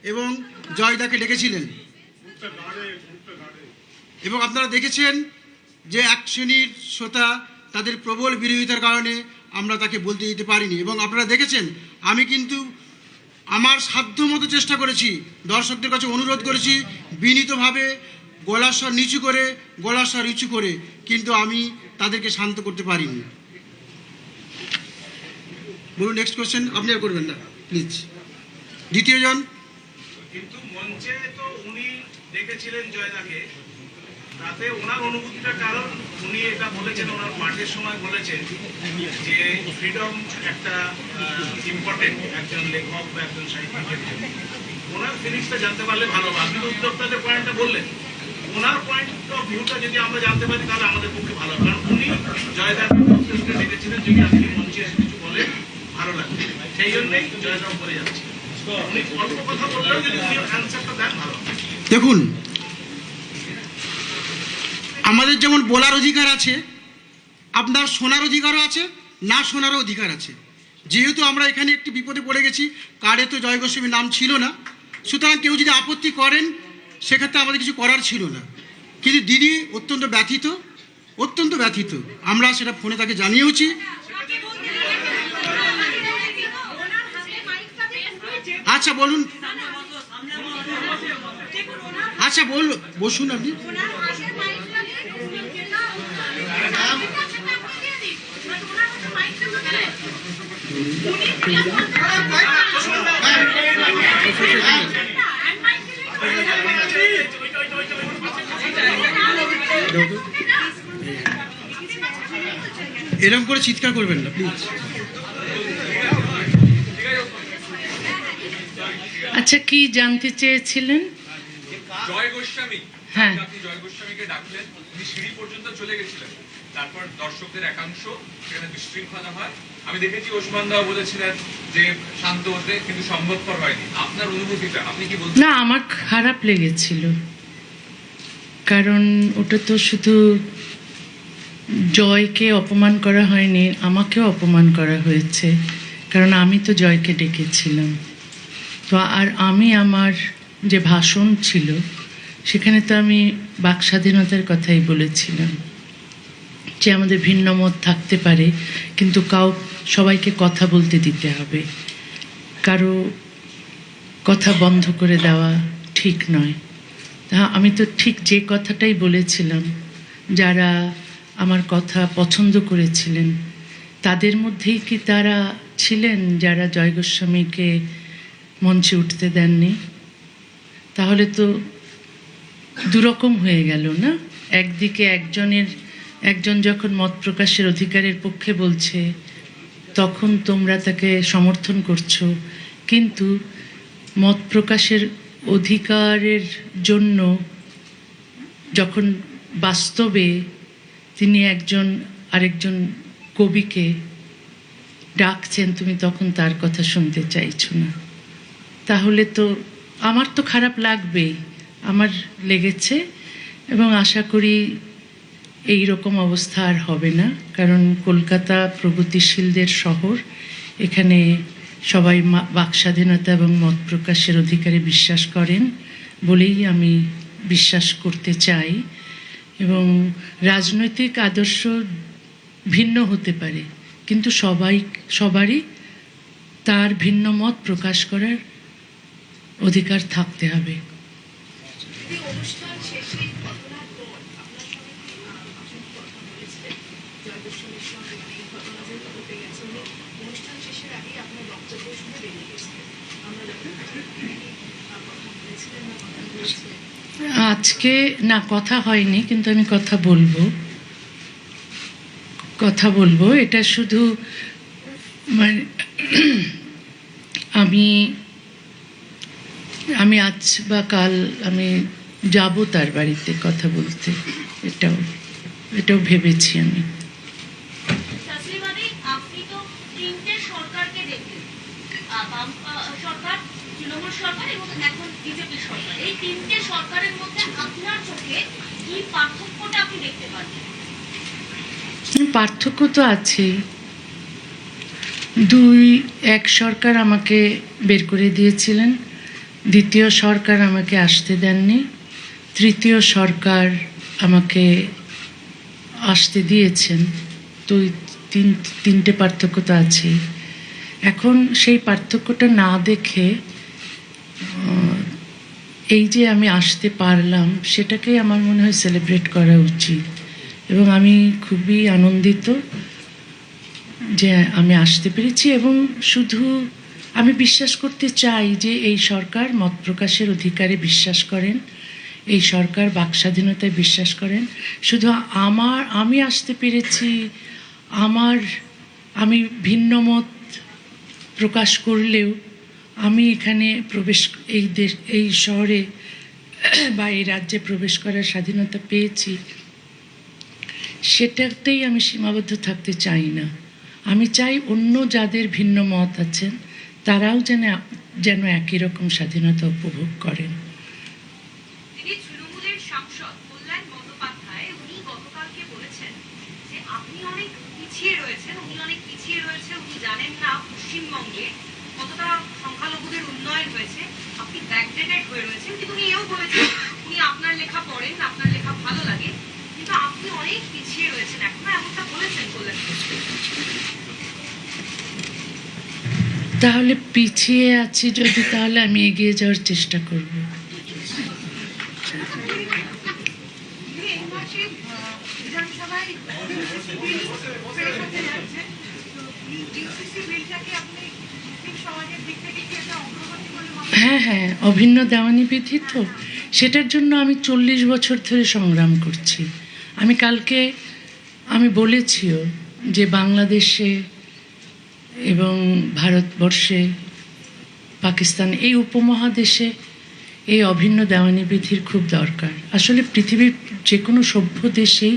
এবং জয়দাকে ডেকেছিলেন, এবং আপনারা দেখেছেন যে এক শ্রেণীর শ্রোতা তাদের প্রবল বিরোধিতার কারণে আমরা তাকে বলতে দিতে পারিনি। এবং আপনারা দেখেছেন আমি কিন্তু আমার সাধ্যমতো চেষ্টা করেছি, দর্শকদের কাছে অনুরোধ করেছি বিনীতভাবে, গলার স্বর নিচু করে, গলার স্বর উঁচু করে, কিন্তু আমি তাদেরকে শান্ত করতে পারিনি। বলুন, নেক্সট কোয়েশ্চেন। আপনি আর করবেন না প্লিজ। দ্বিতীয় জন। কিন্তু মঞ্চে তো উনি দেখেছিলেন জয়দাকে, তাতে ওনার অনুভূতিটা, কারণ উনি এটা বলেছেন, ওনার পাঠের সময় বলেছেন যে ফ্রিডম একটা ইম্পর্টেন্ট একজন লেখক বা একজন সাহিত্যিকের জন্য। ওনার ফিলিংসটা জানতে পারলে ভালো। আপনি তো উদ্যোক্তাদের পয়েন্টটা বললেন, ওনার পয়েন্ট অফ ভিউটা যদি আমরা জানতে পারি তাহলে আমাদের পক্ষে ভালো, কারণ উনি জয়দাকে দেখেছিলেন। যদি আপনি মঞ্চে এসে কিছু বলেন ভালো লাগবে, সেই জন্যই জয়দা উপরে যাচ্ছে। উনি অল্প কথা বললেও যদি উনি অ্যান্সারটা দেন ভালো। দেখুন, আমাদের যেমন বলার অধিকার আছে, আপনার শোনার অধিকারও আছে, না শোনারও অধিকার আছে। যেহেতু আমরা এখানে একটি বিপদে পড়ে গেছি, কার্ডে তো জয় গোস্বামীর নাম ছিল না, সুতরাং কেউ যদি আপত্তি করেন সেক্ষেত্রে আমাদের কিছু করার ছিল না। কিন্তু দিদি অত্যন্ত ব্যথিত, অত্যন্ত ব্যথিত, আমরা সেটা ফোনে তাকে জানিয়েওছি। আচ্ছা বলুন, আচ্ছা বসুন আপনি। এরকম করে চিৎকার করবেন না প্লিজ। আচ্ছা, কি জানতে চেয়েছিলেন? জয় গোস্বামী, হ্যাঁ, আপনি জয় গোস্বামীকে ডাকলেন, উনি সিঁড়ি পর্যন্ত চলে গেছিলেন, তারপর দর্শকদের একাংশ সেখানে বিশৃঙ্খলা হয়। আমি দেখেছি ওসমান দাও বলেছিলেন যে শান্ত হতে, কিন্তু সম্ভবপর হয়নি। আপনার অনুভূতিটা আপনি কি বলছেন? না, আমার খারাপ লেগেছিল, কারণ ওটা তো শুধু জয়কে অপমান করা হয়নি, আমাকেও অপমান করা হয়েছে, কারণ আমি তো জয়কে ডেকেছিলাম। তো আর আমি আমার যে ভাষণ ছিল সেখানে তো আমি বাক স্বাধীনতার কথাই বলেছিলাম, যে আমাদের ভিন্ন মত থাকতে পারে, কিন্তু সবাইকে কথা বলতে দিতে হবে, কারো কথা বন্ধ করে দেওয়া ঠিক নয়। আমি তো ঠিক যে কথাটাই বলেছিলাম। যারা আমার কথা পছন্দ করেছিলেন তাদের মধ্যেই কি তারা ছিলেন যারা জয় গোস্বামীকে মঞ্চে উঠতে দেননি? তাহলে তো দুরকম হয়ে গেল না? একদিকে একজন যখন মত প্রকাশের অধিকারের পক্ষে বলছে তখন তোমরা তাকে সমর্থন করছো, কিন্তু মত প্রকাশের অধিকারের জন্য যখন বাস্তবে তিনি আরেকজন কবিকে ডাকছেন, তুমি তখন তার কথা শুনতে চাইছো না। তাহলে তো আমার তো খারাপ লাগবেই, আমার লেগেছে, এবং আশা করি এই রকম অবস্থা আর হবে না, কারণ কলকাতা প্রগতিশীলদের শহর। এখানে সবাই বাক স্বাধীনতা এবং মত প্রকাশের অধিকারে বিশ্বাস করেন বলেই আমি বিশ্বাস করতে চাই। এবং রাজনৈতিক আদর্শ ভিন্ন হতে পারে, কিন্তু সবারই তার ভিন্ন মত প্রকাশ করার অধিকার থাকতে হবে। আজকে না, কথা হয়নি, কিন্তু আমি কথা বলবো। এটা শুধু মানে আমি আজ বা কাল আমি যাব তার বাড়িতে কথা বলতে, এটাও ভেবেছি আমি। পার্থক্য তো আছেই। এক সরকার আমাকে বের করে দিয়েছিলেন, দ্বিতীয় সরকার আমাকে আসতে দেননি, তৃতীয় সরকার আমাকে আসতে দিয়েছেন। তো তিনটে পার্থক্য তো আছেই। এখন সেই পার্থক্যটা না দেখে এই যে আমি আসতে পারলাম সেটাকেই আমার মনে হয় সেলিব্রেট করা উচিত, এবং আমি খুবই আনন্দিত যে আমি আসতে পেরেছি। এবং শুধু আমি বিশ্বাস করতে চাই যে এই সরকার মত প্রকাশের অধিকারে বিশ্বাস করেন, এই সরকার বাক স্বাধীনতায় বিশ্বাস করেন। শুধু আমি আসতে পেরেছি, আমি ভিন্ন মত প্রকাশ করলেও আমি এখানে এই শহরে বা এই রাজ্যে প্রবেশ করার স্বাধীনতা পেয়েছি, সেটাতেই আমি সীমাবদ্ধ থাকতে চাই না। আমি চাই অন্য যাদের ভিন্ন মত আছেন তারাও যেন একই রকম স্বাধীনতা উপভোগ করেন। তিনি তৃণমূলের সাংসদ কল্যাণ বন্দ্যোপাধ্যায়, উনি গতকালকে বলেছেন যে আপনি অনেক পিছিয়ে রয়েছেন, উনি জানেন না পশ্চিমবঙ্গে কতটা সংখ্যালঘুদের উন্নয়ন হয়েছে, আপনি ব্যাকডেটেড হয়ে রয়েছেন। কিন্তু উনি এও বলেছেন উনি আপনার লেখা পড়েন, আপনার লেখা ভালো লাগে, কিন্তু আপনি অনেক পিছিয়ে রয়েছেন এখনো, এমনটা বলেছেন কল্যাণ। তাহলে পিছিয়ে আছি যদি, তাহলে আমি এগিয়ে যাওয়ার চেষ্টা করব। হ্যাঁ, অভিন্ন দেওয়ানি বিধি তো, সেটার জন্য আমি 40 বছর ধরে সংগ্রাম করছি। আমি বলেছিও যে বাংলাদেশে এবং ভারতবর্ষে, পাকিস্তান, এই উপমহাদেশে এই অভিন্ন দেওয়ানি বিধির খুব দরকার। আসলে পৃথিবীর যে কোনো সভ্য দেশেই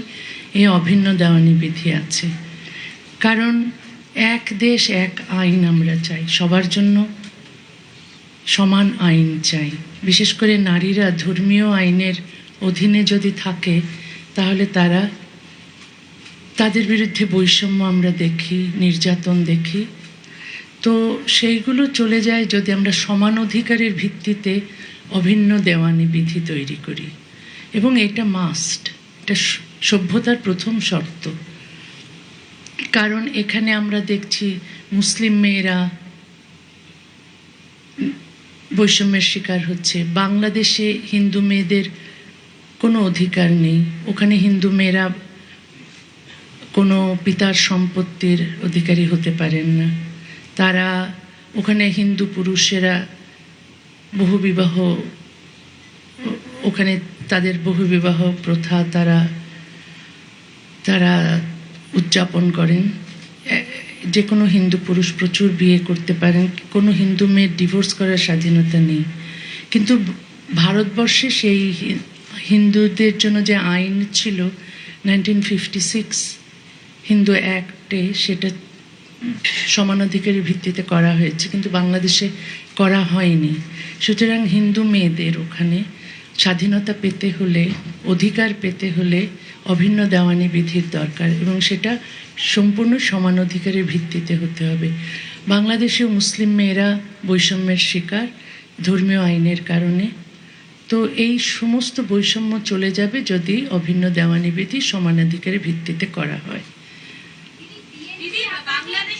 এই অভিন্ন দেওয়ানি বিধি আছে, কারণ এক দেশ এক আইন আমরা চাই, সবার জন্য সমান আইন চাই। বিশেষ করে নারীরা ধর্মীয় আইনের অধীনে যদি থাকে তাহলে তাদের বিরুদ্ধে বৈষম্য আমরা দেখি, নির্যাতন দেখি। তো সেইগুলো চলে যায় যদি আমরা সমান অধিকারের ভিত্তিতে অভিন্ন দেওয়ানি বিধি তৈরি করি, এবং এটা মাস্ট, এটা সভ্যতার প্রথম শর্ত। কারণ এখানে আমরা দেখছি মুসলিম মেয়েরা বৈষম্যের শিকার হচ্ছে। বাংলাদেশে হিন্দু মেয়েদের কোনো অধিকার নেই, ওখানে হিন্দু মেয়েরা কোনো পিতার সম্পত্তির অধিকারী হতে পারেন না। ওখানে হিন্দু পুরুষেরা ওখানে তাদের বহুবিবাহ প্রথা তারা উদযাপন করেন। যে কোনো হিন্দু পুরুষ প্রচুর বিয়ে করতে পারেন, কোনো হিন্দু মেয়ের ডিভোর্স করার স্বাধীনতা নেই। কিন্তু ভারতবর্ষে সেই হিন্দুদের জন্য যে আইন ছিল 1956 হিন্দু অ্যাক্টে, সেটা সমানাধিকারের ভিত্তিতে করা হয়েছে, কিন্তু বাংলাদেশে করা হয়নি। সুতরাং হিন্দু মেয়েদের ওখানে স্বাধীনতা পেতে হলে, অধিকার পেতে হলে অভিন্ন দেওয়ানি বিধির দরকার, এবং সেটা সম্পূর্ণ সমান অধিকারের ভিত্তিতে হতে হবে। বাংলাদেশেও মুসলিম মেয়েরা বৈষম্যের শিকার ধর্মীয় আইনের কারণে। তো এই সমস্ত বৈষম্য চলে যাবে যদি অভিন্ন দেওয়ানি বিধি সমানাধিকারের ভিত্তিতে করা হয়। বাংলাদেশ